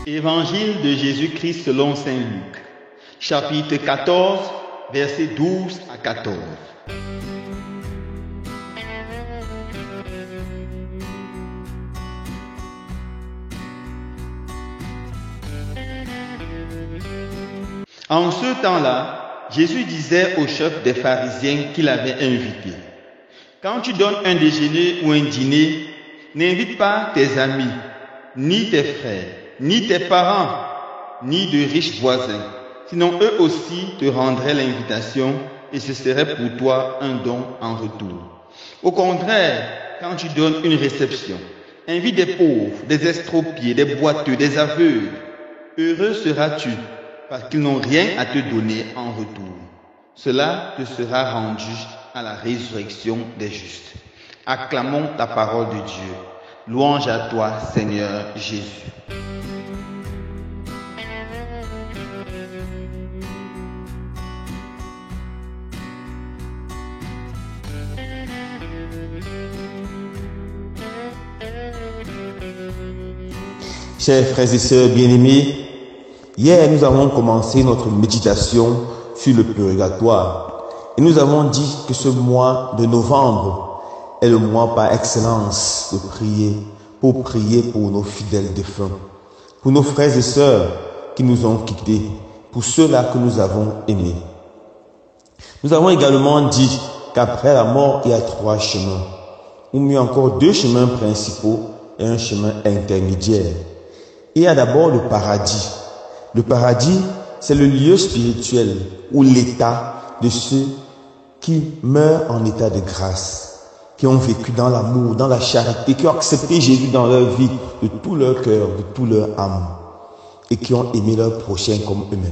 Évangile de Jésus-Christ selon saint Luc, chapitre 14, versets 12 à 14. En ce temps-là, Jésus disait au chef des pharisiens qu'il avait invité: quand tu donnes un déjeuner ou un dîner, n'invite pas tes amis, ni tes frères, ni tes parents, ni de riches voisins, sinon eux aussi te rendraient l'invitation et ce serait pour toi un don en retour. Au contraire, quand tu donnes une réception, invite des pauvres, des estropiés, des boiteux, des aveugles. Heureux seras-tu, parce qu'ils n'ont rien à te donner en retour. Cela te sera rendu à la résurrection des justes. Acclamons la parole de Dieu. Louange à toi, Seigneur Jésus. Chers frères et sœurs bien-aimés, hier nous avons commencé notre méditation sur le purgatoire et nous avons dit que ce mois de novembre est le mois par excellence de prier, pour nos fidèles défunts, pour nos frères et sœurs qui nous ont quittés, pour ceux-là que nous avons aimés. Nous avons également dit qu'après la mort, il y a 3 chemins, ou mieux encore 2 chemins principaux et un chemin intermédiaire. Il y a d'abord le paradis. Le paradis, c'est le lieu spirituel ou l'état de ceux qui meurent en état de grâce, qui ont vécu dans l'amour, dans la charité, qui ont accepté Jésus dans leur vie de tout leur cœur, de toute leur âme, et qui ont aimé leur prochain comme eux-mêmes.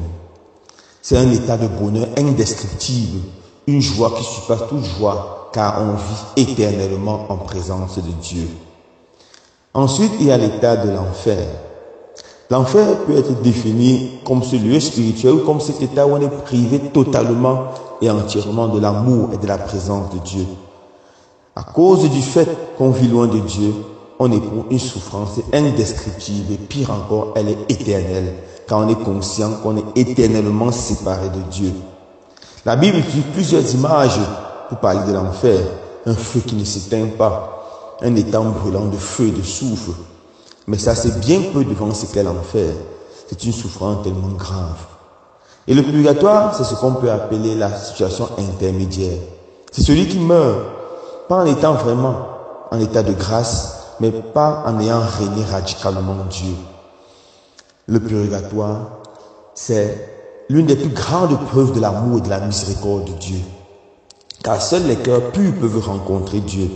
C'est un état de bonheur indescriptible, une joie qui surpasse toute joie, car on vit éternellement en présence de Dieu. Ensuite, il y a l'état de l'enfer. L'enfer peut être défini comme ce lieu spirituel ou comme cet état où on est privé totalement et entièrement de l'amour et de la présence de Dieu. À cause du fait qu'on vit loin de Dieu, on éprouve une souffrance indescriptible et pire encore, elle est éternelle, car on est conscient qu'on est éternellement séparé de Dieu. La Bible utilise plusieurs images pour parler de l'enfer. Un feu qui ne s'éteint pas, un étang brûlant de feu et de soufre. Mais ça, c'est bien peu devant ce qu'est l'enfer. C'est une souffrance tellement grave. Et le purgatoire, c'est ce qu'on peut appeler la situation intermédiaire. C'est celui qui meurt, pas en étant vraiment en état de grâce, mais pas en ayant régné radicalement Dieu. Le purgatoire, c'est l'une des plus grandes preuves de l'amour et de la miséricorde de Dieu. Car seuls les cœurs purs peuvent rencontrer Dieu.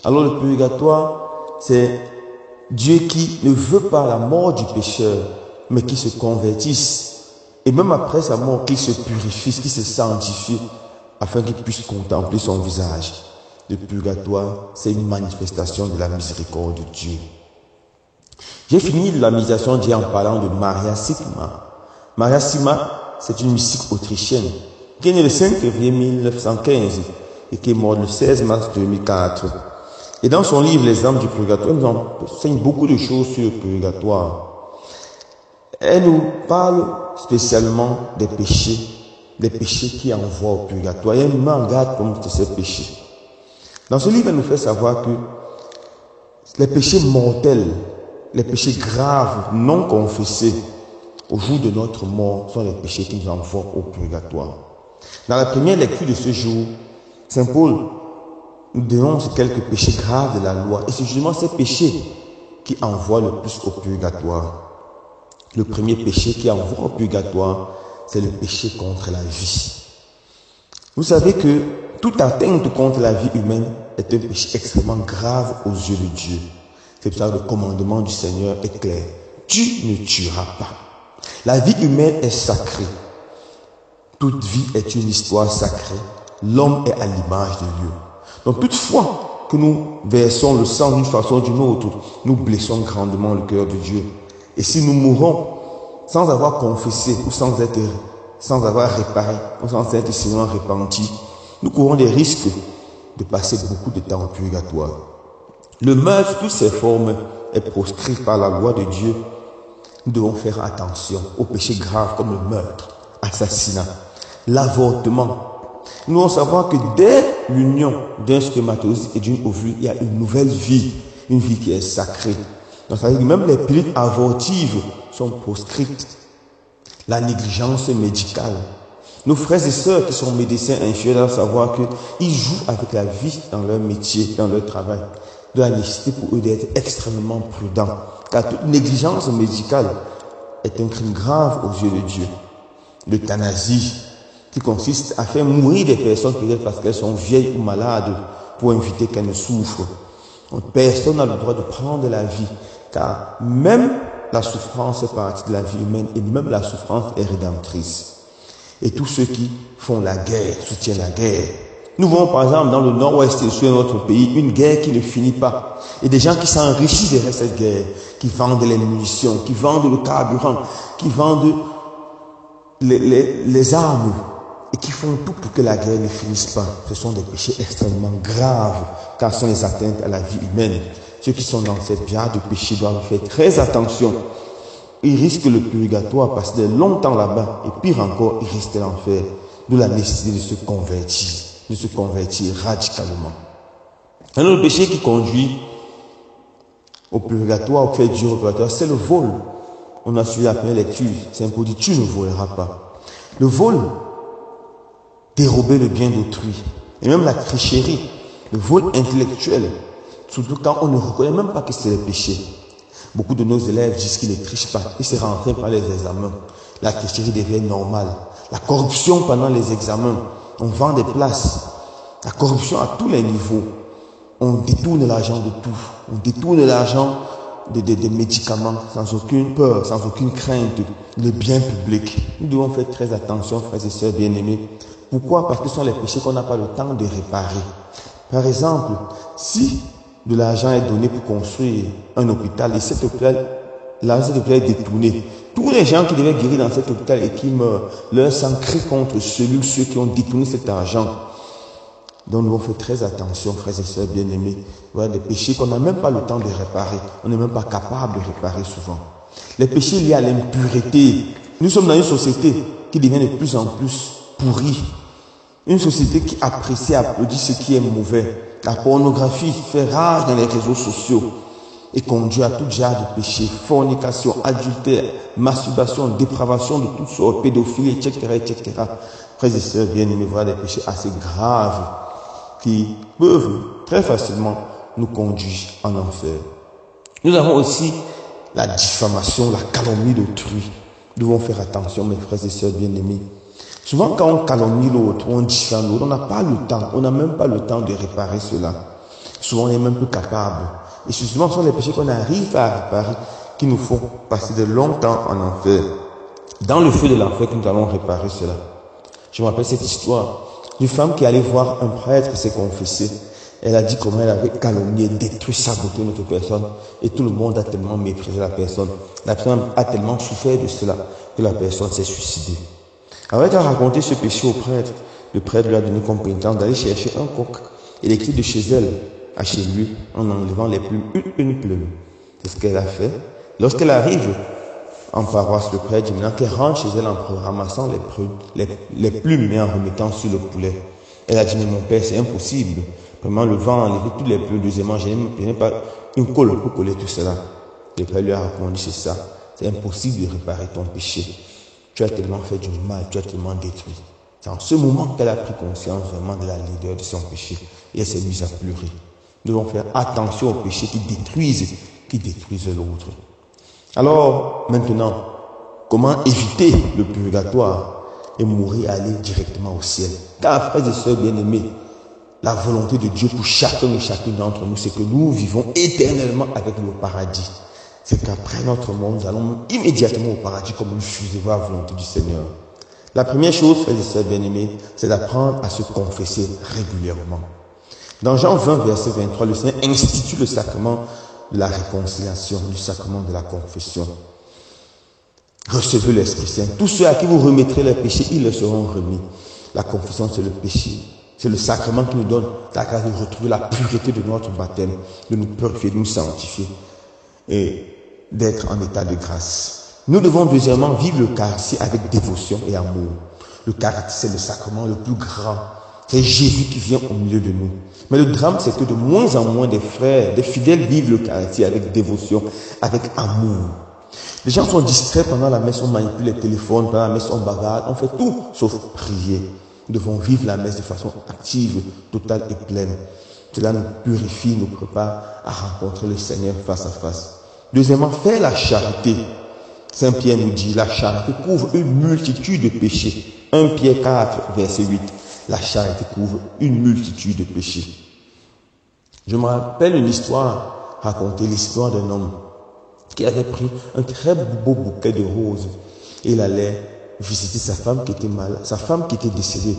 Alors le purgatoire, c'est Dieu qui ne veut pas la mort du pécheur, mais qui se convertisse. Et même après sa mort, qu'il se purifie, qu'il se sanctifie, afin qu'il puisse contempler son visage. Le purgatoire, c'est une manifestation de la miséricorde de Dieu. J'ai fini la méditation d'hier en parlant de Maria Sima. Maria Sima, c'est une mystique autrichienne qui est née le 5 février 1915 et qui est morte le 16 mars 2004. Et dans son livre, Les âmes du purgatoire, elle nous enseigne beaucoup de choses sur le purgatoire. Elle nous parle spécialement des péchés qui envoient au purgatoire. Et elle nous met en garde contre ces péchés. Dans ce livre, elle nous fait savoir que les péchés mortels, les péchés graves, non confessés, au jour de notre mort, sont les péchés qui nous envoient au purgatoire. Dans la première lecture de ce jour, Saint Paul nous dénonce quelques péchés graves de la loi. Et c'est justement ces péchés qui envoient le plus au purgatoire. Le premier péché qui envoie au purgatoire, c'est le péché contre la vie. Vous savez que toute atteinte contre la vie humaine est un péché extrêmement grave aux yeux de Dieu. C'est pour ça que le commandement du Seigneur est clair. Tu ne tueras pas. La vie humaine est sacrée. Toute vie est une histoire sacrée. L'homme est à l'image de Dieu. Donc toutefois que nous versons le sang d'une façon ou d'une autre, nous blessons grandement le cœur de Dieu. Et si nous mourons sans avoir confessé ou sans avoir réparé ou sans être seulement repenti, nous courons des risques de passer beaucoup de temps au purgatoire. Le mal sous toutes ses formes est proscrit par la loi de Dieu. Nous devons faire attention aux péchés graves comme le meurtre, l'assassinat, l'avortement. Nous devons savoir que dès l'union d'un spermatozoïde et d'une ovule, il y a une nouvelle vie, une vie qui est sacrée. Donc ça veut dire que même les pilules abortives sont proscrites. La négligence médicale. Nos frères et sœurs qui sont médecins infirmiers doivent savoir qu'ils jouent avec la vie dans leur métier, dans leur travail. De la nécessité pour eux d'être extrêmement prudents. Car toute négligence médicale est un crime grave aux yeux de Dieu. L'euthanasie, qui consiste à faire mourir des personnes peut-être parce qu'elles sont vieilles ou malades pour éviter qu'elles ne souffrent. Donc, personne n'a le droit de prendre la vie, car même la souffrance fait partie de la vie humaine et même la souffrance est rédemptrice. Et tous ceux qui font la guerre soutiennent la guerre. Nous voyons par exemple dans le nord-ouest et le sud de notre pays une guerre qui ne finit pas. Et des gens qui s'enrichissent derrière cette guerre, qui vendent les munitions, qui vendent le carburant, qui vendent les armes et qui font tout pour que la guerre ne finisse pas. Ce sont des péchés extrêmement graves car ce sont des atteintes à la vie humaine. Ceux qui sont dans cette voie de péché doivent faire très attention. Ils risquent le purgatoire, passer longtemps là-bas, et pire encore, ils risquent l'enfer. D'où la nécessité de se convertir radicalement. Un autre péché qui conduit au purgatoire, au fait du purgatoire, c'est le vol. On a suivi la première lecture, c'est imposé, tu ne voleras pas. Le vol, dérober le bien d'autrui, et même la tricherie, le vol intellectuel, surtout quand on ne reconnaît même pas que c'est le péché. Beaucoup de nos élèves disent qu'ils ne trichent pas, ils se rentrent par les examens. La tricherie devient normale. La corruption pendant les examens, on vend des places. La corruption à tous les niveaux. On détourne l'argent de tout. On détourne l'argent des médicaments sans aucune peur, sans aucune crainte. Le bien public. Nous devons faire très attention, frères et sœurs bien-aimés. Pourquoi? Parce que ce sont les péchés qu'on n'a pas le temps de réparer. Par exemple, si de l'argent est donné pour construire un hôpital et cet hôpital, l'argent est détourné. Tous les gens qui devaient guérir dans cet hôpital et qui meurent, leur sang crie contre ceux qui ont détourné cet argent. Donc nous devons faire très attention, frères et sœurs bien-aimés. Voilà des péchés qu'on n'a même pas le temps de réparer. On n'est même pas capable de réparer souvent. Les péchés liés à l'impureté. Nous sommes dans une société qui devient de plus en plus pourrie. Une société qui apprécie et applaudit ce qui est mauvais. La pornographie fait rage dans les réseaux sociaux et conduit à tout genre de péchés, fornication, adultère, masturbation, dépravation de toutes sortes, pédophilie, etc., etc. Frères et sœurs bien-aimés, voilà des péchés assez graves qui peuvent très facilement nous conduire en enfer. Nous avons aussi la diffamation, la calomnie d'autrui. Nous devons faire attention, mes frères et sœurs bien-aimés. Souvent, quand on calomnie l'autre, on diffame l'autre, on n'a pas le temps, on n'a même pas le temps de réparer cela. Souvent, on est même plus capable. Et souvent, ce sont les péchés qu'on arrive à réparer qui nous font passer de longs temps en enfer. Dans le feu de l'enfer que nous allons réparer cela. Je me rappelle cette histoire d'une femme qui allait voir un prêtre s'est confessé. Elle a dit comment elle avait calomnié, détruit, saboté notre personne. Et tout le monde a tellement méprisé la personne. La personne a tellement souffert de cela que la personne s'est suicidée. Alors elle a raconté ce péché au prêtre. Le prêtre lui a donné comme pénitence d'aller chercher un coq et l'écrire de chez elle à chez lui en enlevant les plumes, une plume. C'est ce qu'elle a fait. Lorsqu'elle arrive en paroisse, le prêtre dit maintenant qu'elle rentre chez elle en ramassant les plumes et en remettant sur le poulet. Elle a dit mais mon père c'est impossible. Vraiment le vent a enlevé toutes les plumes. Deuxièmement, je n'ai pas une colle pour coller tout cela. Le prêtre lui a répondu c'est ça. C'est impossible de réparer ton péché. Tu as tellement fait du mal, tu as tellement détruit. C'est en ce moment qu'elle a pris conscience vraiment de la laideur de son péché. Et elle s'est mise à pleurer. Nous devons faire attention aux péchés qui détruisent l'autre. Alors, maintenant, comment éviter le purgatoire et mourir et aller directement au ciel? Car, frères et sœurs bien-aimés, la volonté de Dieu pour chacun et chacune d'entre nous, c'est que nous vivons éternellement avec le paradis. C'est qu'après notre mort, nous allons immédiatement au paradis comme nous faisons la volonté du Seigneur. La première chose, frères et sœurs bien-aimés, c'est d'apprendre à se confesser régulièrement. Dans Jean 20, verset 23, le Seigneur institue le sacrement de la réconciliation, le sacrement de la confession. Recevez l'Esprit Saint. Tous ceux à qui vous remettrez les péchés, ils leur seront remis. La confession, c'est le péché. C'est le sacrement qui nous donne la grâce de retrouver la pureté de notre baptême, de nous purifier, de nous sanctifier et d'être en état de grâce. Nous devons deuxièmement vivre l'Eucharistie avec dévotion et amour. L'Eucharistie, c'est le sacrement le plus grand. C'est Jésus qui vient au milieu de nous. Mais le drame, c'est que de moins en moins des frères, des fidèles vivent l'Eucharistie avec dévotion, avec amour. Les gens sont distraits pendant la messe, on manipule les téléphones, pendant la messe on bagarre, on fait tout sauf prier. Nous devons vivre la messe de façon active, totale et pleine. Cela nous purifie, nous prépare à rencontrer le Seigneur face à face. Deuxièmement, faire la charité. Saint Pierre nous dit, la charité couvre une multitude de péchés. 1 Pierre 4, verset 8. La charité couvre une multitude de péchés. Je me rappelle une histoire, raconter l'histoire d'un homme qui avait pris un très beau bouquet de roses. Et il allait visiter sa femme qui était malade, sa femme qui était décédée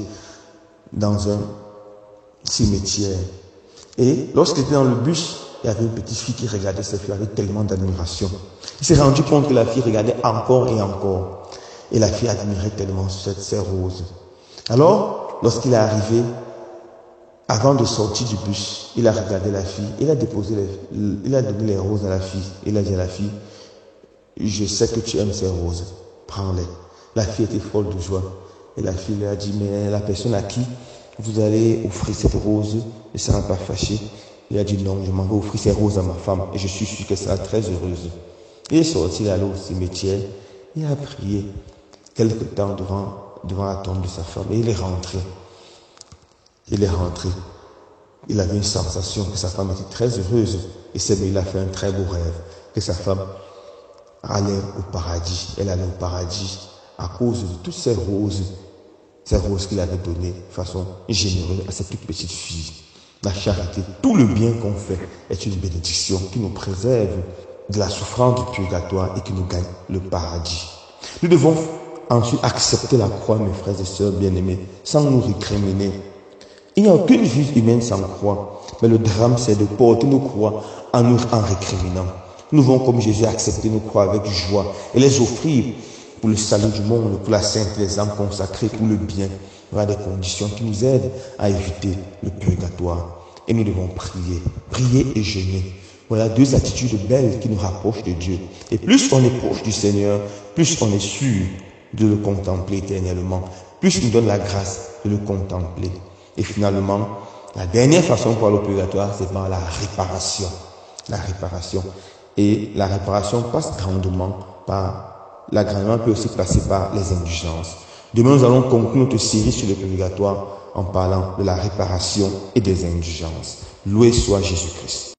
dans un cimetière. Et lorsqu'il était dans le bus, il y avait une petite fille qui regardait cette fille avec tellement d'admiration. Il s'est rendu compte que la fille regardait encore et encore. Et la fille admirait tellement ces roses. Alors, lorsqu'il est arrivé, avant de sortir du bus, il a regardé la fille, il a donné les roses à la fille. Il a dit à la fille, je sais que tu aimes ces roses, prends-les. La fille était folle de joie. Et la fille lui a dit, mais la personne à qui vous allez offrir cette rose ne sera pas fâchée. Il a dit, non, je m'en vais offrir ces roses à ma femme et je suis sûr qu'elle sera très heureuse. Il est sorti, il est allé au cimetière, il a prié quelque temps devant la tombe de sa femme et il est rentré. Il avait une sensation que sa femme était très heureuse et il a fait un très beau rêve, que sa femme allait au paradis. Elle allait au paradis à cause de toutes ces roses qu'il avait données de façon généreuse à cette toute petite fille. La charité, tout le bien qu'on fait est une bénédiction qui nous préserve de la souffrance du purgatoire et qui nous gagne le paradis. Nous devons ensuite accepter la croix, mes frères et sœurs bien-aimés, sans nous récriminer. Il n'y a aucune vie humaine sans croix, mais le drame c'est de porter nos croix en récriminant. Nous devons, comme Jésus, accepter nos croix avec joie et les offrir pour le salut du monde, pour la sainte des âmes consacrées, pour le bien. Il y aura des conditions qui nous aident à éviter le purgatoire. Et nous devons prier et jeûner. Voilà deux attitudes belles qui nous rapprochent de Dieu. Et plus on est proche du Seigneur, plus on est sûr de le contempler éternellement, plus il nous donne la grâce de le contempler. Et finalement, la dernière façon pour aller au purgatoire, c'est par la réparation. La réparation. Et la réparation passe grandement par... L'agrément peut aussi passer par les indulgences. Demain, nous allons conclure notre série sur le purgatoire en parlant de la réparation et des indulgences. Loué soit Jésus-Christ.